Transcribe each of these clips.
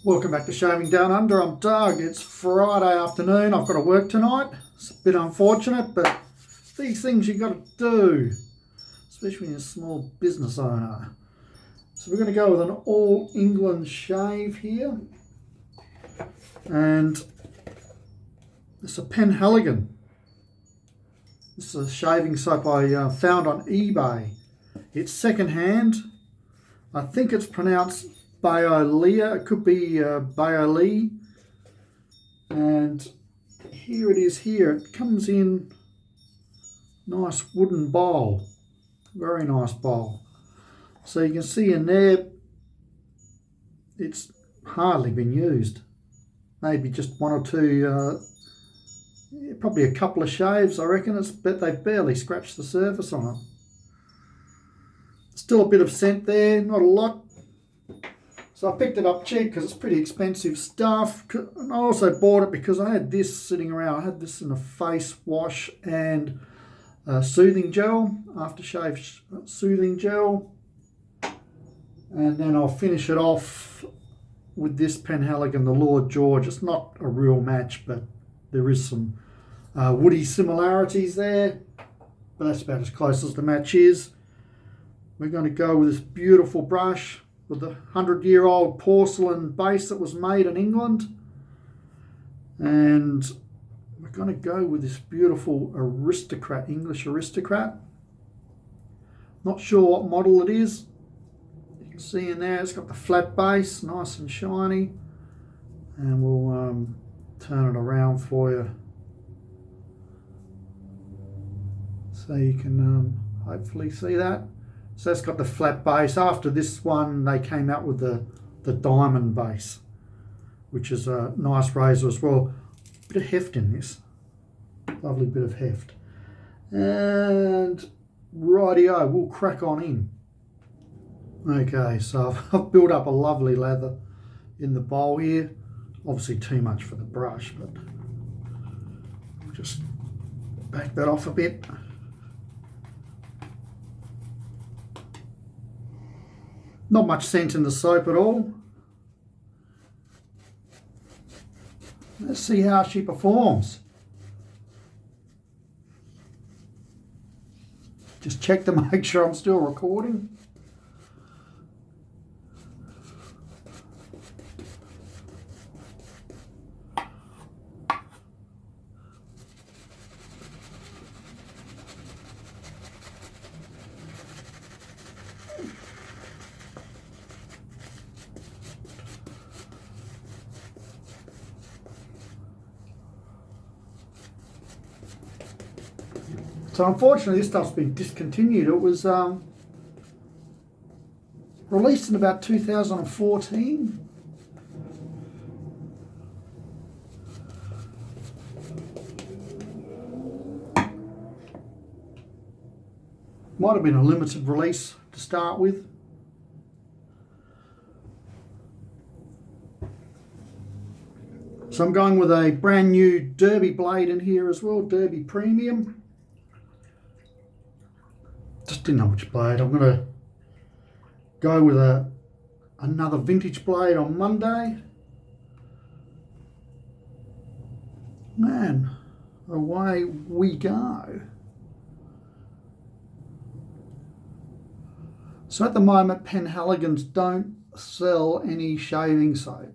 Welcome back to Shaving Down Under. I'm Doug. It's Friday afternoon. I've got to work tonight. It's a bit unfortunate, but these things you've got to do, especially when you're a small business owner. So we're going to go with an All England shave here. And it's a Penhaligon. This is a shaving soap I found on eBay. It's second hand. I think it's pronounced Baolea. It could be Baolea. And here it is here. It comes in nice wooden bowl. Very nice bowl. So you can see in there, it's hardly been used. Maybe just one or two, probably a couple of shaves, I reckon. But they've barely scratched the surface on it. Still a bit of scent there, not a lot. So I picked it up cheap because it's pretty expensive stuff. And I also bought it because I had this sitting around. I had this in a face wash and soothing gel, aftershave soothing gel. And then I'll finish it off with this Penhaligon, the Lord George. It's not a real match, but there is some woody similarities there. But that's about as close as the match is. We're going to go with this beautiful brush with the 100-year-old porcelain base that was made in England. And we're going to go with this beautiful aristocrat, English aristocrat. Not sure what model it is. You can see in there it's got the flat base, nice and shiny. And we'll turn it around for you so you can hopefully see that. So that's got the flat base. After this one, they came out with the diamond base, which is a nice razor as well. Bit of heft in this. Lovely bit of heft. And rightio, we'll crack on in. Okay, so I've built up a lovely lather in the bowl here. Obviously too much for the brush, but we'll just back that off a bit. Not much scent in the soap at all. Let's see how she performs. Just check to make sure I'm still recording. So unfortunately this stuff's been discontinued. It was released in about 2014. Might have been a limited release to start with. So I'm going with a brand new Derby blade in here as well, Derby Premium. Just didn't know which blade. I'm going to go with another vintage blade on Monday. Man, away we go. So at the moment, Penhaligons don't sell any shaving soap.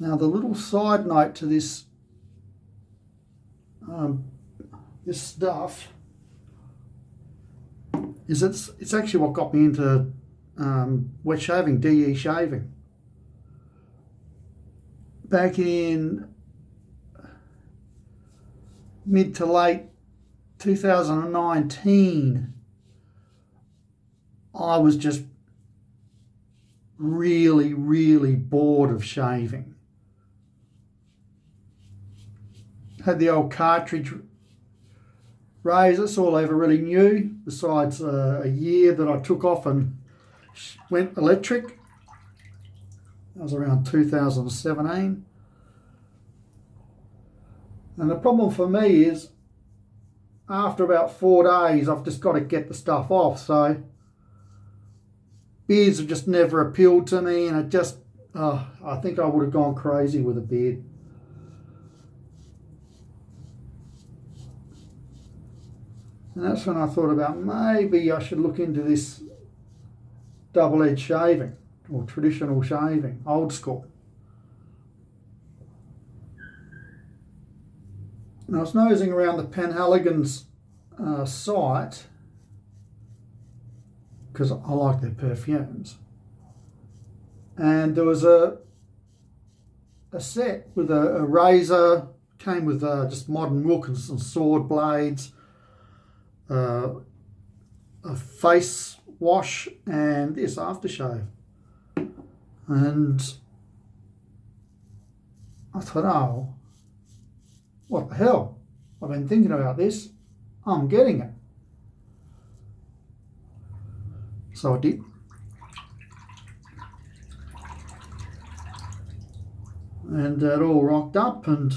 Now the little side note to this this stuff is it's actually what got me into wet shaving, DE shaving. Back in mid to late 2019, I was just really bored of shaving. Had the old cartridge razor, that's all I ever really knew, besides a year that I took off and went electric. That was around 2017. And the problem for me is after about 4 days, I've just got to get the stuff off. So beards have just never appealed to me, and it just, I think I would have gone crazy with a beard. And that's when I thought about maybe I should look into this double-edged shaving, or traditional shaving, old school. And I was nosing around the Penhaligon's site, because I like their perfumes. And there was a set with a razor, came with just modern Wilkinson sword blades, a face wash, and this aftershave. And I thought, oh, what the hell? I've been thinking about this. I'm getting it. So I did. And it all rocked up and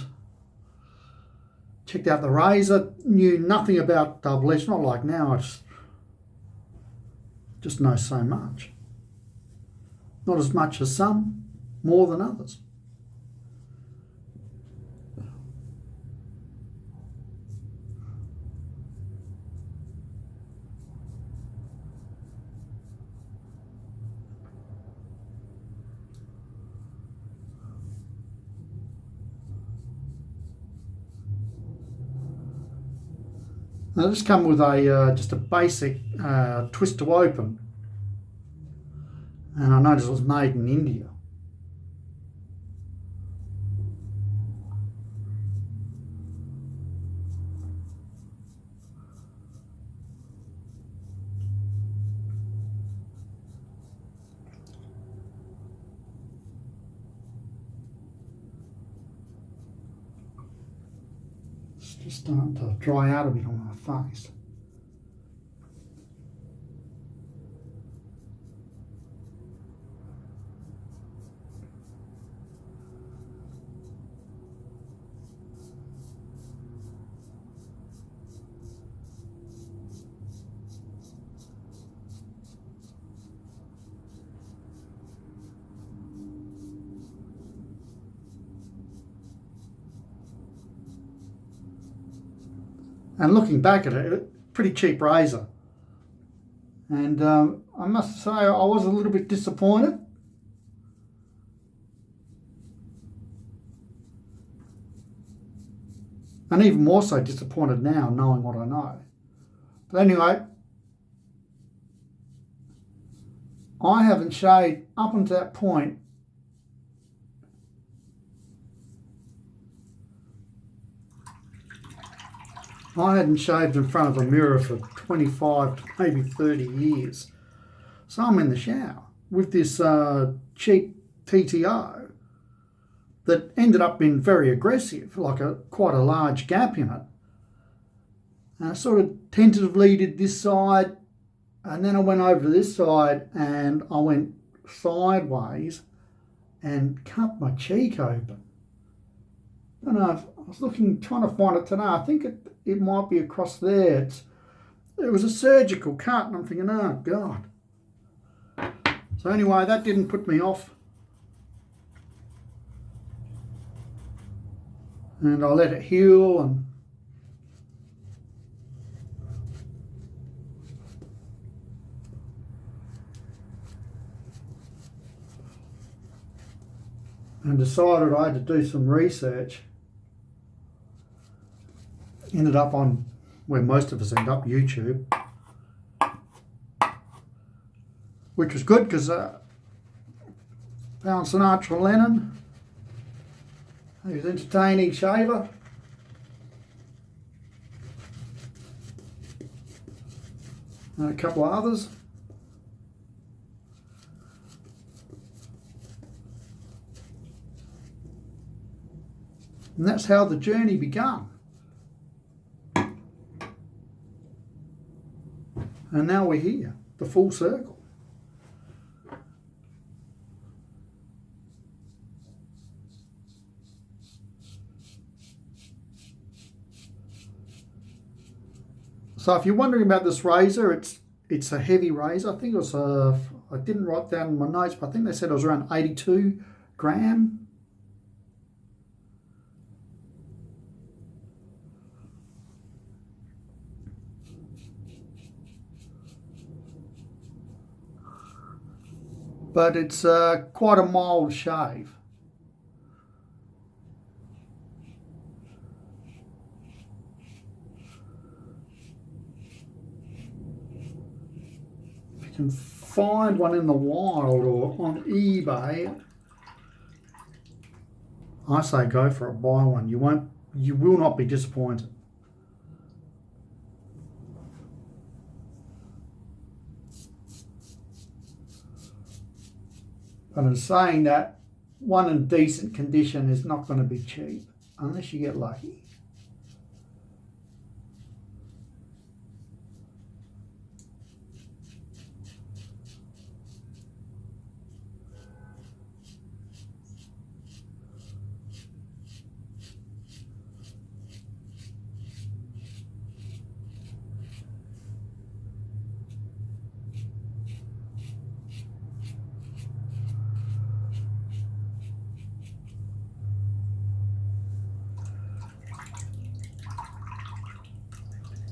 checked out the razor. Knew nothing about double edge, not like now. I just know so much. Not as much as some, more than others. Now this come with a just a basic twist to open, and I noticed it was made in India. It's just starting to dry out a bit on my face. And looking back at it, pretty cheap razor. And I must say I was a little bit disappointed. And even more so disappointed now, knowing what I know. But anyway, I haven't shaved up until that point. I hadn't shaved in front of a mirror for 25 to maybe 30 years. So I'm in the shower with this cheap TTO that ended up being very aggressive, like quite a large gap in it. And I sort of tentatively did this side, and then I went over to this side and I went sideways and cut my cheek open. I don't know, I was trying to find it today. I think it might be across there. It was a surgical cut, and I'm thinking, oh God. So anyway, that didn't put me off. And I let it heal, and decided I had to do some research. Ended up on where most of us end up, YouTube, which was good because found Sinatra Lennon. He was an entertaining shaver. And a couple of others. And that's how the journey began. And now we're here, the full circle. So if you're wondering about this razor, it's a heavy razor. I think it was I didn't write down in my notes, but I think they said it was around 82 gram. But it's quite a mild shave. If you can find one in the wild or on eBay, I say go for it, buy one. You will not be disappointed. But in saying that, one in decent condition is not going to be cheap unless you get lucky.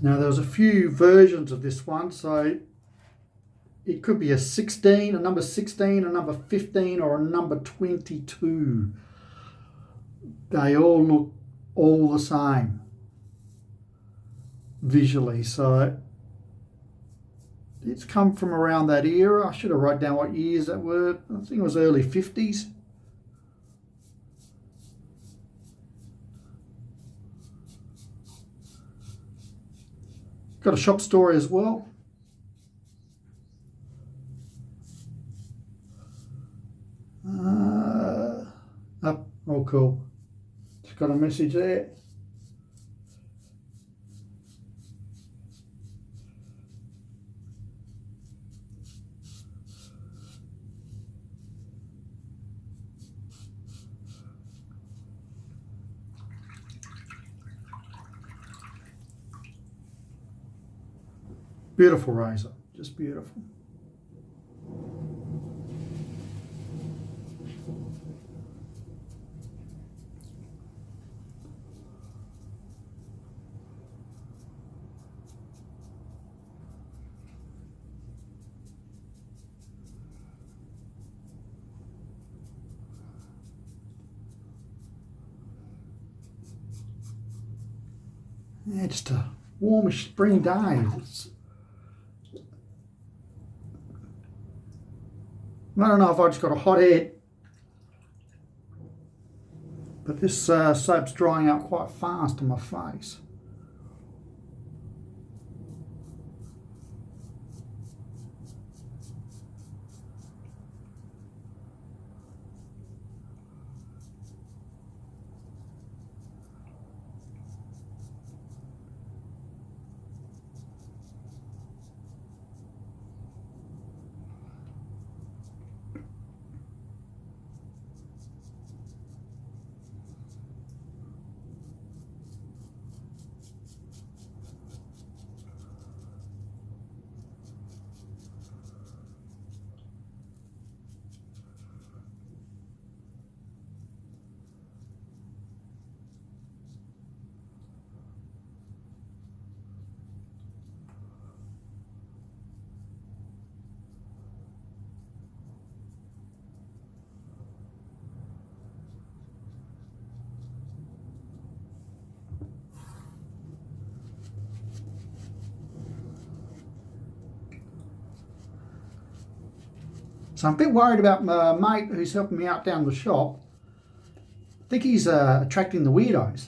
Now there was a few versions of this one, so it could be a 16, a number 16, a number 15, or a number 22. They all look all the same visually, so it's come from around that era. I should have wrote down what years that were. I think it was early 50s. Got a shop story as well. Oh, cool. Just got a message there. Beautiful razor, just beautiful. Yeah, just a warmish spring day. I don't know if I just got a hot head, but this soap's drying out quite fast on my face. So I'm a bit worried about my mate who's helping me out down the shop. I think he's attracting the weirdos.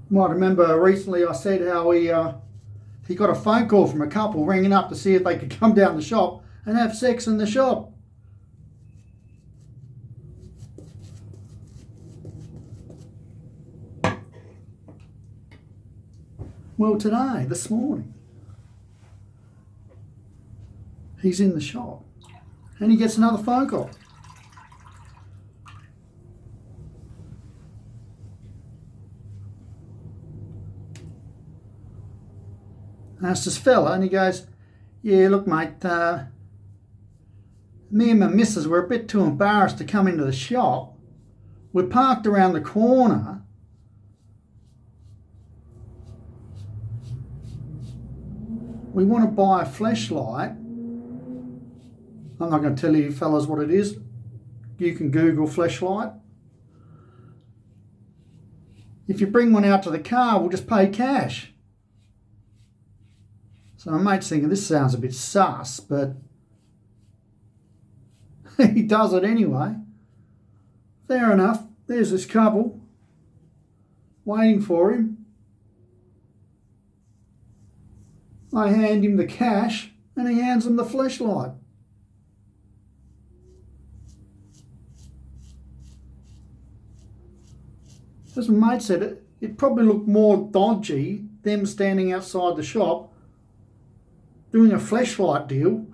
You might remember recently I said how he got a phone call from a couple ringing up to see if they could come down the shop and have sex in the shop. Well, today, this morning, he's in the shop and he gets another phone call. I asked this fella, and he goes, yeah, look, mate, me and my missus were a bit too embarrassed to come into the shop. We're parked around the corner. We want to buy a flashlight. I'm not going to tell you fellas what it is. You can Google flashlight. If you bring one out to the car, we'll just pay cash. So my mate's thinking, this sounds a bit sus, but he does it anyway. Fair enough. There's this couple waiting for him. I hand him the cash and he hands them the flashlight. As my mate said, it probably looked more dodgy, them standing outside the shop, doing a flashlight deal,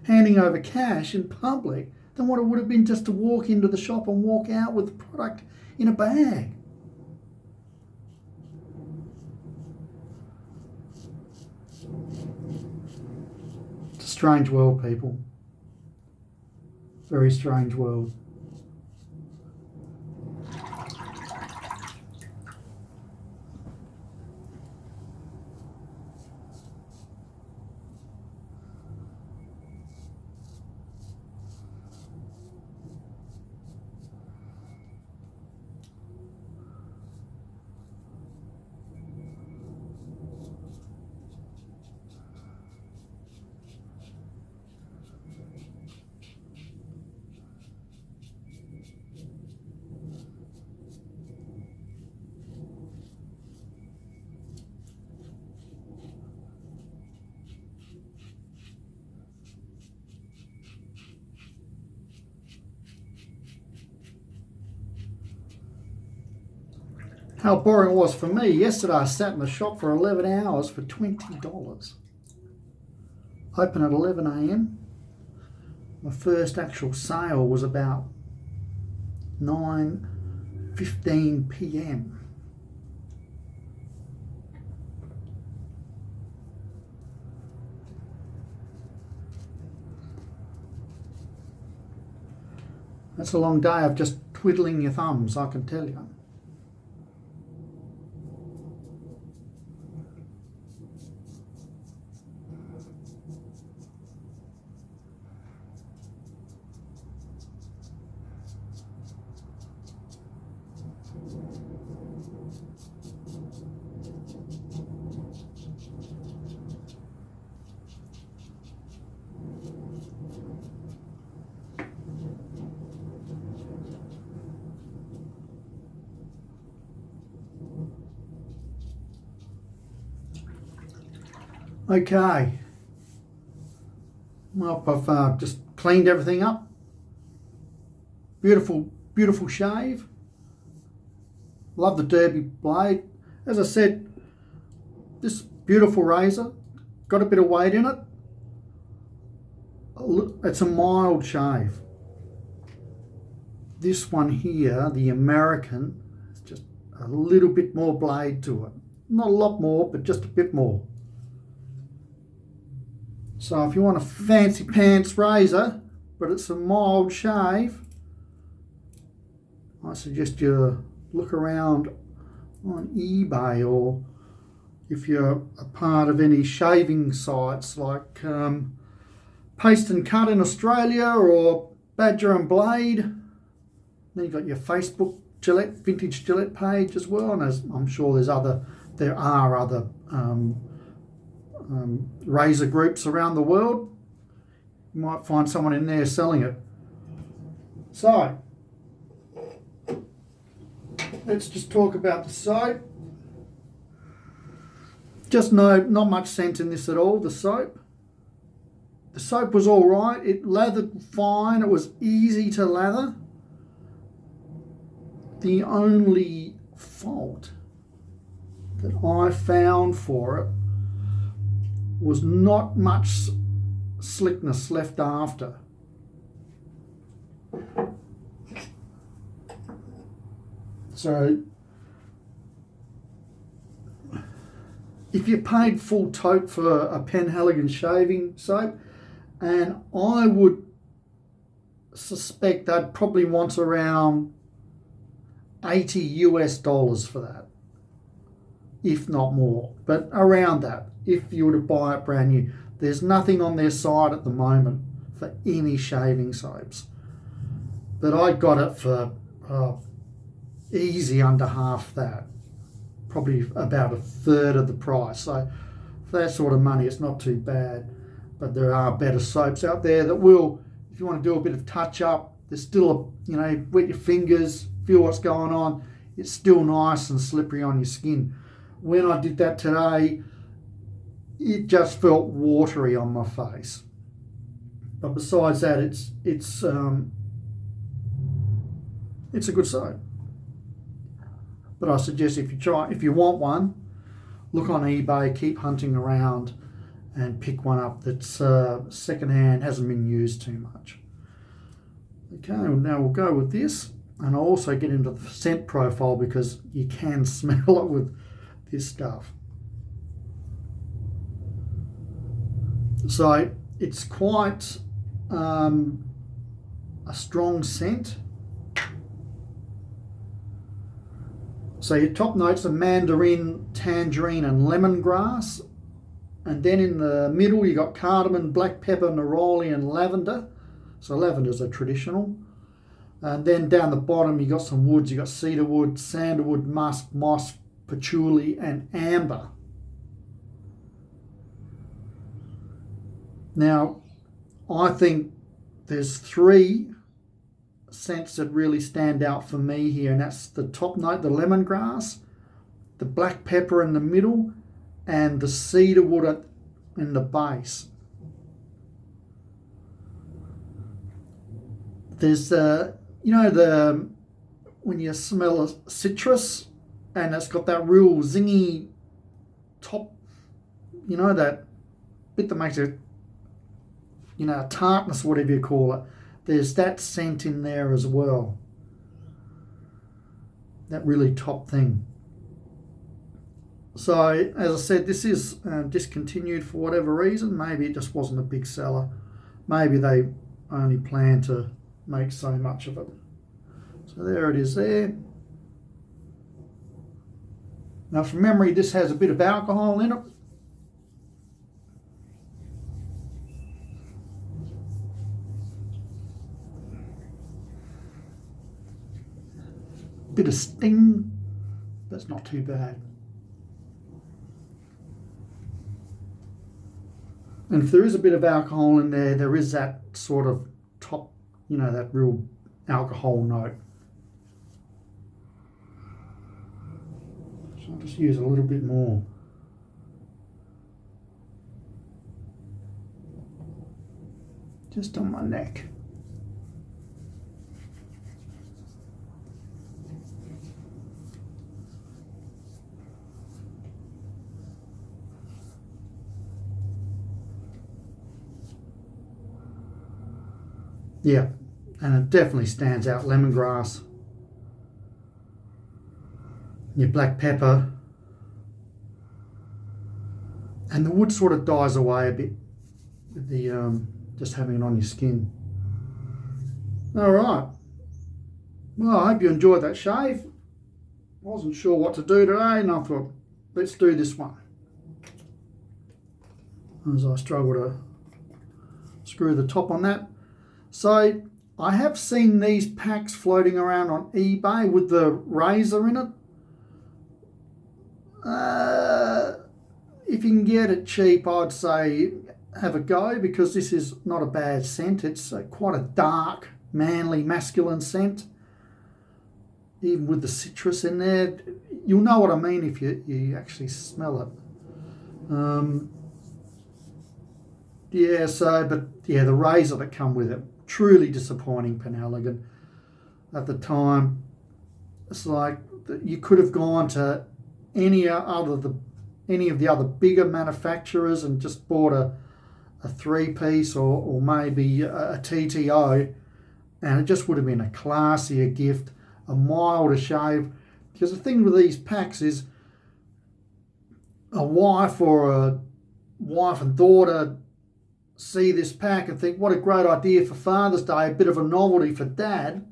handing over cash in public, than what it would have been just to walk into the shop and walk out with the product in a bag. It's a strange world, people. Very strange world. How boring it was for me. Yesterday I sat in the shop for 11 hours for $20. Open at 11 a.m. My first actual sale was about 9:15 p.m. That's a long day of just twiddling your thumbs, I can tell you. Okay, well, I've just cleaned everything up. Beautiful, beautiful shave. Love the Derby blade. As I said, this beautiful razor, got a bit of weight in it. It's a mild shave. This one here, the American, is just a little bit more blade to it. Not a lot more, but just a bit more. So if you want a fancy pants razor, but it's a mild shave, I suggest you look around on eBay, or if you're a part of any shaving sites like Paste and Cut in Australia or Badger and Blade. Then you've got your Facebook Gillette, Vintage Gillette page as well, and I'm sure there are other razor groups around the world. You might find someone in there selling it. So let's just talk about the soap. Just not much scent in this at all, the soap. The soap was all right. It lathered fine. It was easy to lather. The only fault that I found for it was not much slickness left after. So if you paid full tote for a Penhaligon shaving soap, and I would suspect they'd probably want around $80 for that, if not more, but around that, if you were to buy it brand new. There's nothing on their site at the moment for any shaving soaps, but I got it for easy under half that, probably about a third of the price. So for that sort of money, it's not too bad. But there are better soaps out there that will, if you want to do a bit of touch up, there's still wet your fingers, feel what's going on. It's still nice and slippery on your skin. When I did that today, it just felt watery on my face. But besides that, it's a good soap. But I suggest if you want one, look on eBay, keep hunting around, and pick one up that's secondhand, hasn't been used too much. Okay, well, now we'll go with this, and I'll also get into the scent profile because you can smell it with this stuff. So it's quite a strong scent. So your top notes are mandarin, tangerine and lemongrass. And then in the middle you got cardamom, black pepper, neroli and lavender. So lavender's a traditional. And then down the bottom you got some woods. You got cedarwood, sandalwood, musk, moss, patchouli and amber. Now, I think there's 3 scents that really stand out for me here, and that's the top note, the lemongrass, the black pepper in the middle, and the cedarwood in the base. There's when you smell a citrus and it's got that real zingy top, that bit that makes it, tartness, whatever you call it. There's that scent in there as well. That really top thing. So, as I said, this is discontinued for whatever reason. Maybe it just wasn't a big seller. Maybe they only plan to make so much of it. So there it is there. Now, from memory, this has a bit of alcohol in it. Bit of sting, that's not too bad. And if there is a bit of alcohol in there, there is that sort of top, that real alcohol note. So I'll just use a little bit more. Just on my neck. Yeah, and it definitely stands out. Lemongrass, your black pepper, and the wood sort of dies away a bit with the just having it on your skin. All right. Well, I hope you enjoyed that shave. Wasn't sure what to do today, and I thought, let's do this one. As I struggle to screw the top on that. So I have seen these packs floating around on eBay with the razor in it. If you can get it cheap, I'd say have a go, because this is not a bad scent. It's quite a dark, manly, masculine scent. Even with the citrus in there. You'll know what I mean if you actually smell it. The razor that come with it, truly disappointing, Penhaligon. At the time, it's like you could have gone to any of the other bigger manufacturers and just bought a 3-piece or maybe a TTO, and it just would have been a classier gift, a milder shave. Because the thing with these packs is a wife or a wife and daughter see this pack and think, what a great idea for Father's Day, a bit of a novelty for Dad.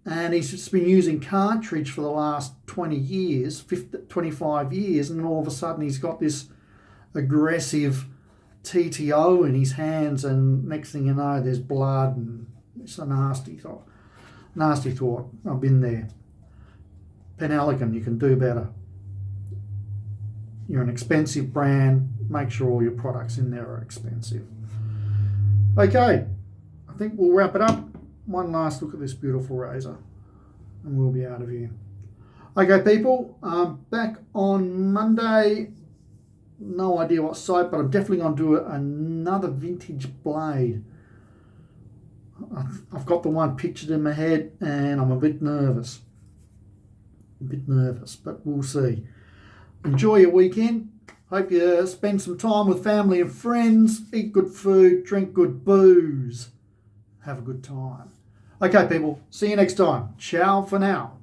And he's just been using cartridge for the last 20 years, 25 years, and all of a sudden he's got this aggressive TTO in his hands, and next thing you know, there's blood, and it's a nasty thought. Nasty thought. I've been there. Penhaligon, you can do better. You're an expensive brand. Make sure all your products in there are expensive. Okay, I think we'll wrap it up. One last look at this beautiful razor and we'll be out of here. Okay, people, back on Monday. No idea what soap, but I'm definitely going to do another vintage blade. I've got the one pictured in my head and I'm a bit nervous. But we'll see. Enjoy your weekend. Hope you spend some time with family and friends. Eat good food, drink good booze. Have a good time. Okay, people, see you next time. Ciao for now.